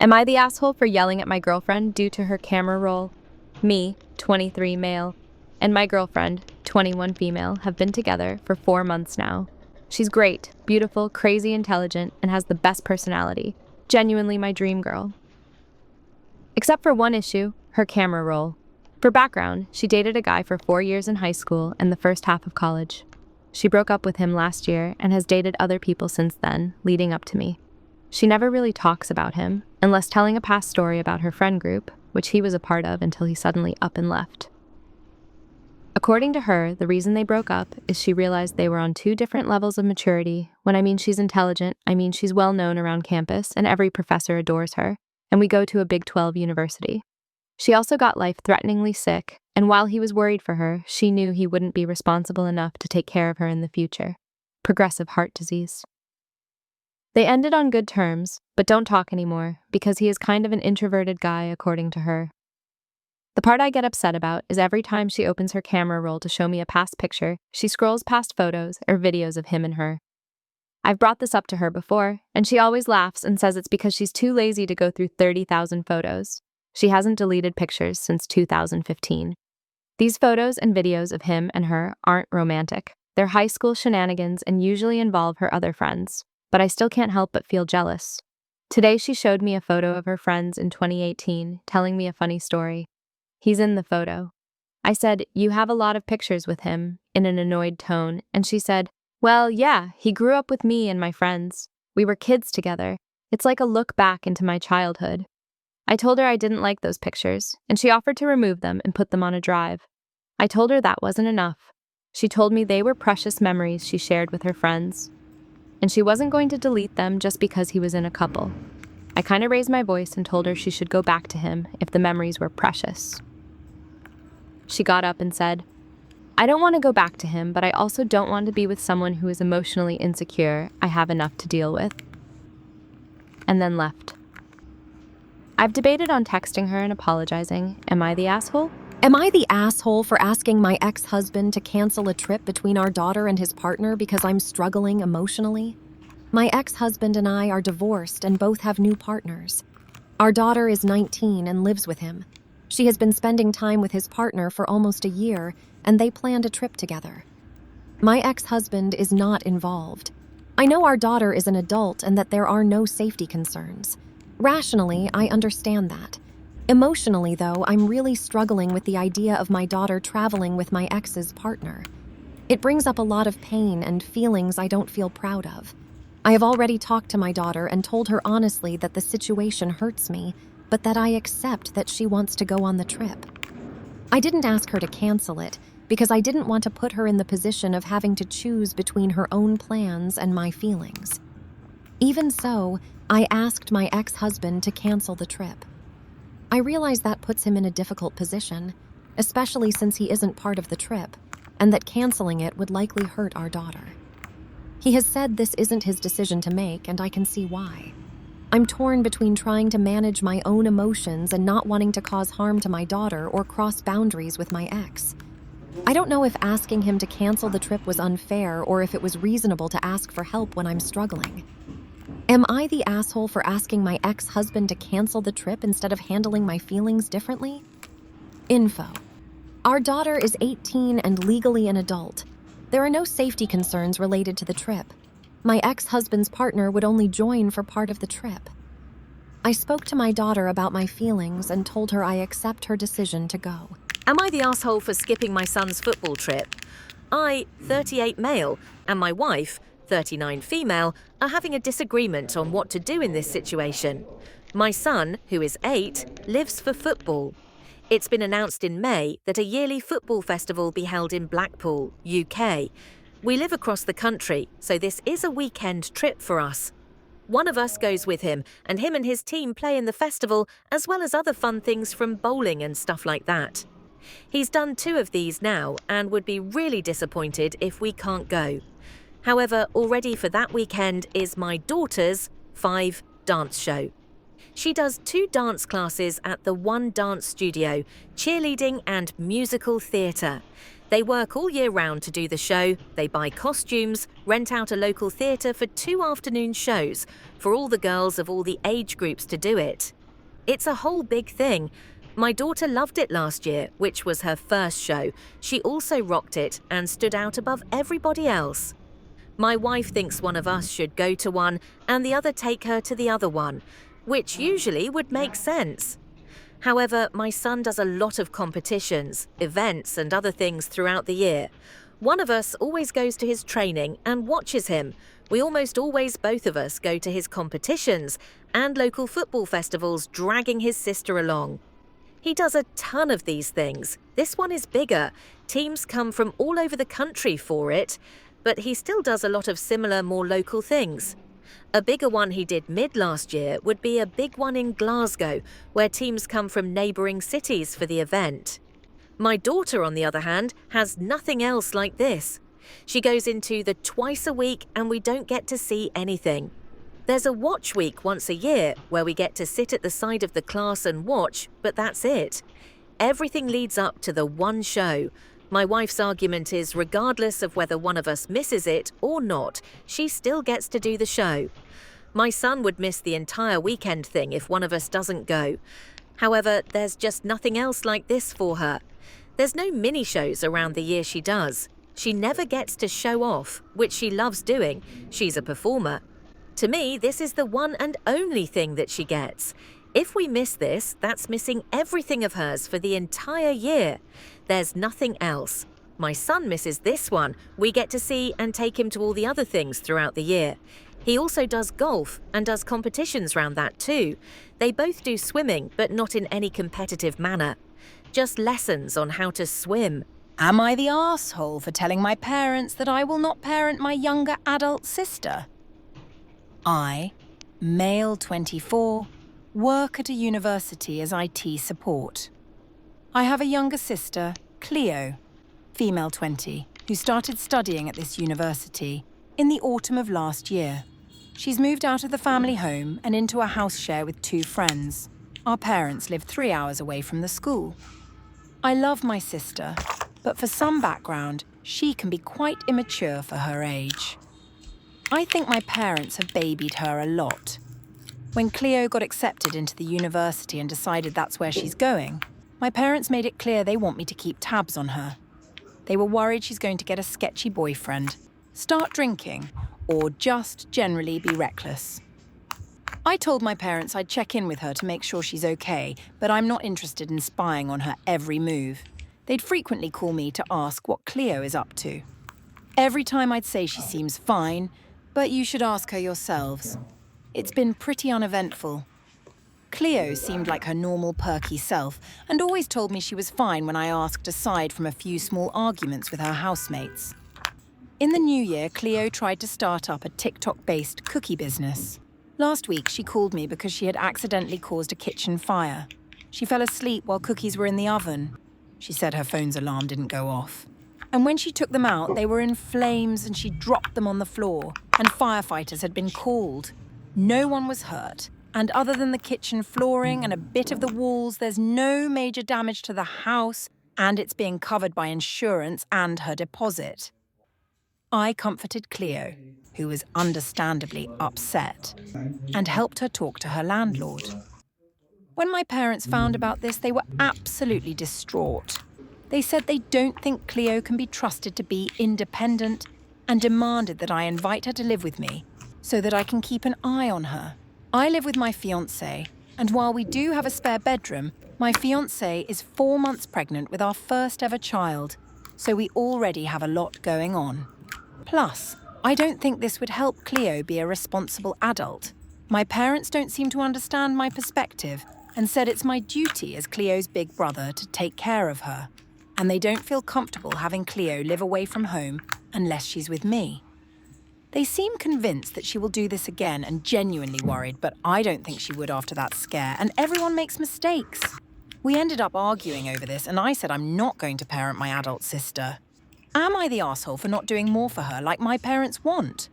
Am I the asshole for yelling at my girlfriend due to her camera roll? Me, 23 male, and my girlfriend, 21 female, have been together for 4 months now. She's great, beautiful, crazy intelligent, and has the best personality. Genuinely my dream girl. Except for one issue, her camera roll. For background, she dated a guy for 4 years in high school and the first half of college. She broke up with him last year and has dated other people since then, leading up to me. She never really talks about him, unless telling a past story about her friend group, which he was a part of until he suddenly up and left. According to her, the reason they broke up is she realized they were on 2 different levels of maturity. When I mean she's intelligent, I mean she's well known around campus and every professor adores her, and we go to a Big 12 university. She also got life-threateningly sick, and while he was worried for her, she knew he wouldn't be responsible enough to take care of her in the future. Progressive heart disease. They ended on good terms, but don't talk anymore, because he is kind of an introverted guy, according to her. The part I get upset about is every time she opens her camera roll to show me a past picture, she scrolls past photos or videos of him and her. I've brought this up to her before, and she always laughs and says it's because she's too lazy to go through 30,000 photos. She hasn't deleted pictures since 2015. These photos and videos of him and her aren't romantic. They're high school shenanigans and usually involve her other friends, but I still can't help but feel jealous. Today she showed me a photo of her friends in 2018, telling me a funny story. He's in the photo. I said, "You have a lot of pictures with him," in an annoyed tone, and she said, "Well, yeah, he grew up with me and my friends. We were kids together. It's like a look back into my childhood." I told her I didn't like those pictures, and she offered to remove them and put them on a drive. I told her that wasn't enough. She told me they were precious memories she shared with her friends, and she wasn't going to delete them just because he was in a couple. I kind of raised my voice and told her she should go back to him if the memories were precious. She got up and said, "I don't want to go back to him, but I also don't want to be with someone who is emotionally insecure. I have enough to deal with." And then left. I've debated on texting her and apologizing. Am I the asshole? Am I the asshole for asking my ex-husband to cancel a trip between our daughter and his partner because I'm struggling emotionally? My ex-husband and I are divorced and both have new partners. Our daughter is 19 and lives with him. She has been spending time with his partner for almost a year, and they planned a trip together. My ex-husband is not involved. I know our daughter is an adult and that there are no safety concerns. Rationally, I understand that. Emotionally, though, I'm really struggling with the idea of my daughter traveling with my ex's partner. It brings up a lot of pain and feelings I don't feel proud of. I have already talked to my daughter and told her honestly that the situation hurts me, but that I accept that she wants to go on the trip. I didn't ask her to cancel it because I didn't want to put her in the position of having to choose between her own plans and my feelings. Even so, I asked my ex-husband to cancel the trip. I realize that puts him in a difficult position, especially since he isn't part of the trip, and that canceling it would likely hurt our daughter. He has said this isn't his decision to make, and I can see why. I'm torn between trying to manage my own emotions and not wanting to cause harm to my daughter or cross boundaries with my ex. I don't know if asking him to cancel the trip was unfair or if it was reasonable to ask for help when I'm struggling. Am I the asshole for asking my ex-husband to cancel the trip instead of handling my feelings differently? Info. Our daughter is 18 and legally an adult. There are no safety concerns related to the trip. My ex-husband's partner would only join for part of the trip. I spoke to my daughter about my feelings and told her I accept her decision to go. Am I the asshole for skipping my son's football trip? I, 38 male, and my wife, 39 female, are having a disagreement on what to do in this situation. My son, who is 8, lives for football. It's been announced in May that a yearly football festival will be held in Blackpool, UK. We live across the country, so this is a weekend trip for us. One of us goes with him, and his team play in the festival, as well as other fun things from bowling and stuff like that. He's done 2 of these now and would be really disappointed if we can't go. However, already for that weekend is my daughter's 5 dance show. She does 2 dance classes at the One Dance Studio, cheerleading and musical theatre. They work all year round to do the show, they buy costumes, rent out a local theatre for 2 afternoon shows for all the girls of all the age groups to do it. It's a whole big thing. My daughter loved it last year, which was her first show. She also rocked it and stood out above everybody else. My wife thinks one of us should go to one and the other take her to the other one, which usually would make sense. However, my son does a lot of competitions, events and other things throughout the year. One of us always goes to his training and watches him. We almost always, both of us, go to his competitions and local football festivals, dragging his sister along. He does a ton of these things. This one is bigger. Teams come from all over the country for it, but he still does a lot of similar, more local things. A bigger one he did mid-last year would be a big one in Glasgow, where teams come from neighbouring cities for the event. My daughter, on the other hand, has nothing else like this. She goes into the twice a week and we don't get to see anything. There's a watch week once a year where we get to sit at the side of the class and watch, but that's it. Everything leads up to the one show. My wife's argument is regardless of whether one of us misses it or not, she still gets to do the show. My son would miss the entire weekend thing if one of us doesn't go. However, there's just nothing else like this for her. There's no mini shows around the year she does. She never gets to show off, which she loves doing. She's a performer. To me, this is the one and only thing that she gets. If we miss this, that's missing everything of hers for the entire year. There's nothing else. My son misses this one. We get to see and take him to all the other things throughout the year. He also does golf and does competitions round that too. They both do swimming, but not in any competitive manner. Just lessons on how to swim. Am I the arsehole for telling my parents that I will not parent my younger adult sister? I, male 24, work at a university as IT support. I have a younger sister, Cleo, female 20, who started studying at this university in the autumn of last year. She's moved out of the family home and into a house share with 2 friends. Our parents live 3 hours away from the school. I love my sister, but for some background, she can be quite immature for her age. I think my parents have babied her a lot. When Cleo got accepted into the university and decided that's where she's going, my parents made it clear they want me to keep tabs on her. They were worried she's going to get a sketchy boyfriend, start drinking, or just generally be reckless. I told my parents I'd check in with her to make sure she's okay, but I'm not interested in spying on her every move. They'd frequently call me to ask what Cleo is up to. Every time I'd say she seems fine, but you should ask her yourselves. It's been pretty uneventful. Cleo seemed like her normal perky self and always told me she was fine when I asked aside from a few small arguments with her housemates. In the new year, Cleo tried to start up a TikTok-based cookie business. Last week, she called me because she had accidentally caused a kitchen fire. She fell asleep while cookies were in the oven. She said her phone's alarm didn't go off. And when she took them out, they were in flames and she dropped them on the floor, and firefighters had been called. No one was hurt, and other than the kitchen flooring and a bit of the walls, there's no major damage to the house, and it's being covered by insurance and her deposit. I comforted Cleo, who was understandably upset, and helped her talk to her landlord. When my parents found about this, they were absolutely distraught. They said they don't think Cleo can be trusted to be independent and demanded that I invite her to live with me so that I can keep an eye on her. I live with my fiancé, and while we do have a spare bedroom, my fiancé is 4 months pregnant with our first ever child, so we already have a lot going on. Plus, I don't think this would help Cleo be a responsible adult. My parents don't seem to understand my perspective and said it's my duty as Cleo's big brother to take care of her. And they don't feel comfortable having Cleo live away from home unless she's with me. They seem convinced that she will do this again and genuinely worried, but I don't think she would after that scare, and everyone makes mistakes. We ended up arguing over this, and I said I'm not going to parent my adult sister. Am I the arsehole for not doing more for her like my parents want?